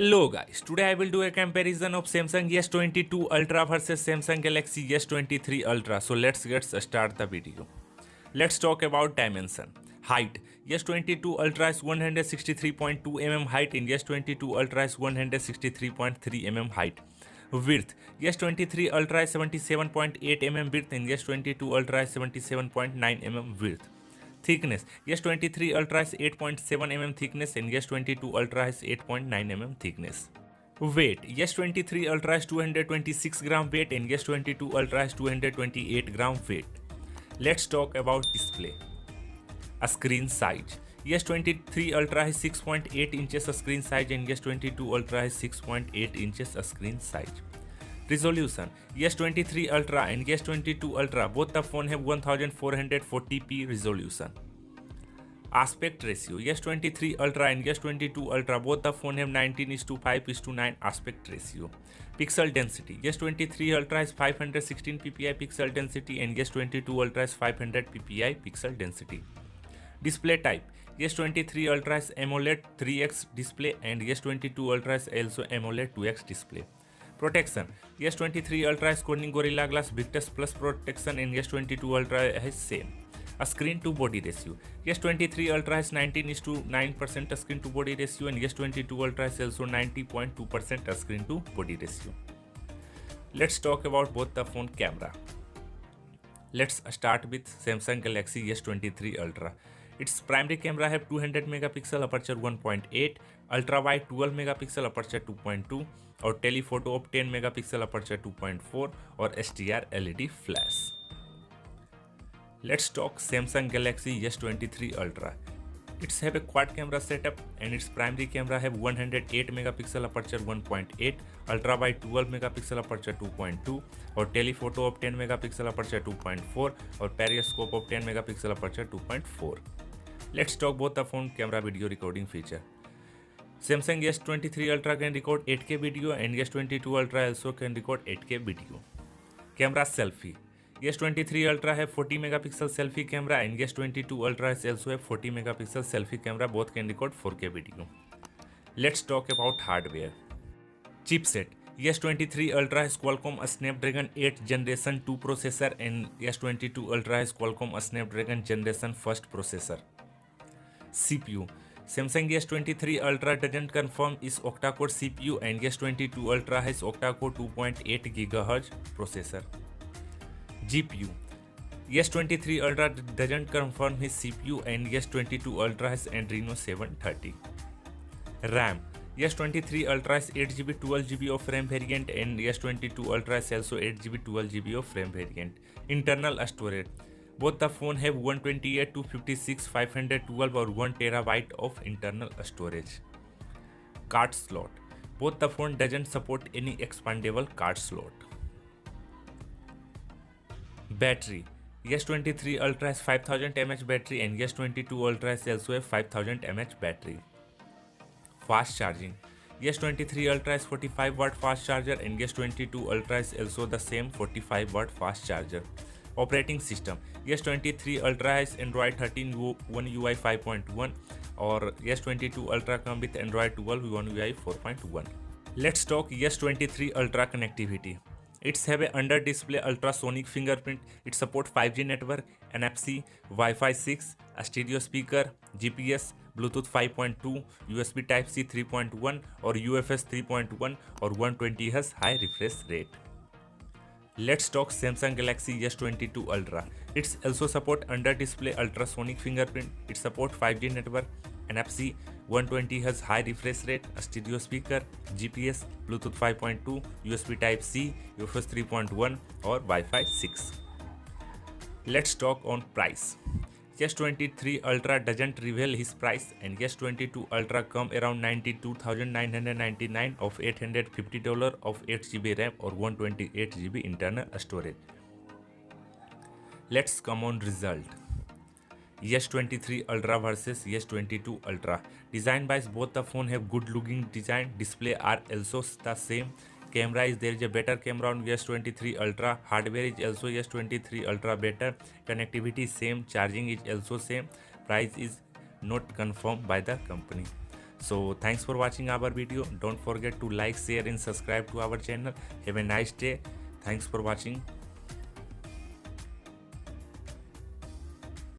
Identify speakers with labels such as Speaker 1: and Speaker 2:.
Speaker 1: Hello guys, today I will do a comparison of Samsung S22 Ultra versus Samsung Galaxy S23 Ultra. So let's get start the video. Let's talk about dimension. Height. S22 Ultra is 163.2 mm height in S22 Ultra is 163.3 mm height. Width. S23 Ultra is 77.8 mm width in S22 Ultra is 77.9 mm width. Thickness. S23 Ultra is 8.7 mm thickness and S22 Ultra is 8.9 mm thickness. Weight. S23 Ultra is 226 gram weight and S22 Ultra is 228 gram weight. Let's talk about display. A screen size. S23 Ultra is 6.8 inches a screen size and S22 Ultra is 6.8 inches a screen size. Resolution. S23 Ultra and S22 Ultra both the phone have 1440p resolution. Aspect ratio. S23 Ultra and S22 Ultra both the phone have 19:5:9 aspect ratio. Pixel density. S23 Ultra is 516 ppi pixel density and S22 Ultra is 500 ppi pixel density. Display type. S23 Ultra is AMOLED 3x display and S22 Ultra is also AMOLED 2x display. Protection. S23 Ultra is Corning Gorilla Glass Victus Plus protection and S22 Ultra has same. A screen to body ratio. S23 Ultra is 19:9% screen to body ratio and S22 Ultra is also 90.2% screen to body ratio. Let's talk about both the phone camera. Let's start with Samsung Galaxy S23 Ultra. Its primary camera have 200 megapixel aperture 1.8, ultra wide 12 megapixel aperture 2.2 और telephoto of 10 megapixel aperture 2.4 और STR LED flash. Let's talk Samsung Galaxy S23 Ultra. It's have a quad camera setup and its primary camera have 108 megapixel aperture 1.8, ultra wide 12 megapixel aperture 2.2 और telephoto of 10 megapixel aperture 2.4 और periscope of 10 megapixel aperture 2.4. Let's talk both the phone camera video recording feature. Samsung S23 Ultra can record 8K video and S22 Ultra also can record 8K video. Camera selfie. S23 Ultra have 40 megapixel selfie camera and S22 Ultra is also have 40 megapixel selfie camera, both can record 4K video. Let's talk about hardware. Chipset. S23 Ultra has Qualcomm Snapdragon 8 Generation 2 processor and S22 Ultra has Qualcomm Snapdragon Generation 1st processor. CPU. Samsung S23 Ultra doesn't confirm is octa-core CPU and S22 Ultra has octa-core 2.8 GHz processor. GPU. S23 Ultra doesn't confirm his CPU and S22 Ultra has Adreno 730. RAM. S23 Ultra is 8GB 12GB of RAM variant and S22 Ultra is also 8GB 12GB of RAM variant. Internal storage. Both the phone have 128, 256, 512 or 1 TB of internal storage. Card slot. Both the phone doesn't support any expandable card slot. Battery. S23 Ultra has 5000 mAh battery and S22 Ultra is also a 5000 mAh battery. Fast charging. S23 Ultra is 45 watt fast charger and S22 Ultra is also the same 45 watt fast charger. Operating system. S23 Ultra has Android 13 One UI 5.1 or S22 Ultra come with Android 12 One UI 4.1. Let's talk S23 Ultra connectivity. It's have a under display ultrasonic fingerprint. It support 5G network, NFC, Wi-Fi 6, a stereo speaker, GPS, Bluetooth 5.2, USB Type-C 3.1 or UFS 3.1 or 120Hz high refresh rate. Let's talk Samsung Galaxy S22 Ultra. It's also support under display ultrasonic fingerprint. It support 5G network, NFC, 120Hz high refresh rate, a stereo speaker, GPS, Bluetooth 5.2, USB Type-C, UFS 3.1 or Wi-Fi 6. Let's talk on price. S23 Ultra doesn't reveal his price and S22 Ultra come around $92,999 of $850 of 8GB RAM or 128GB internal storage. Let's come on result. S23 Ultra versus S22 Ultra. Design wise both the phone have good looking design, display are also the same. Camera is there is a better camera on S23 Ultra. Hardware is also S23 Ultra better. Connectivity is same. Charging is also same. Price is not confirmed by the company. So thanks for watching our video. Don't forget to like, share and subscribe to our channel. Have a nice day. Thanks for watching.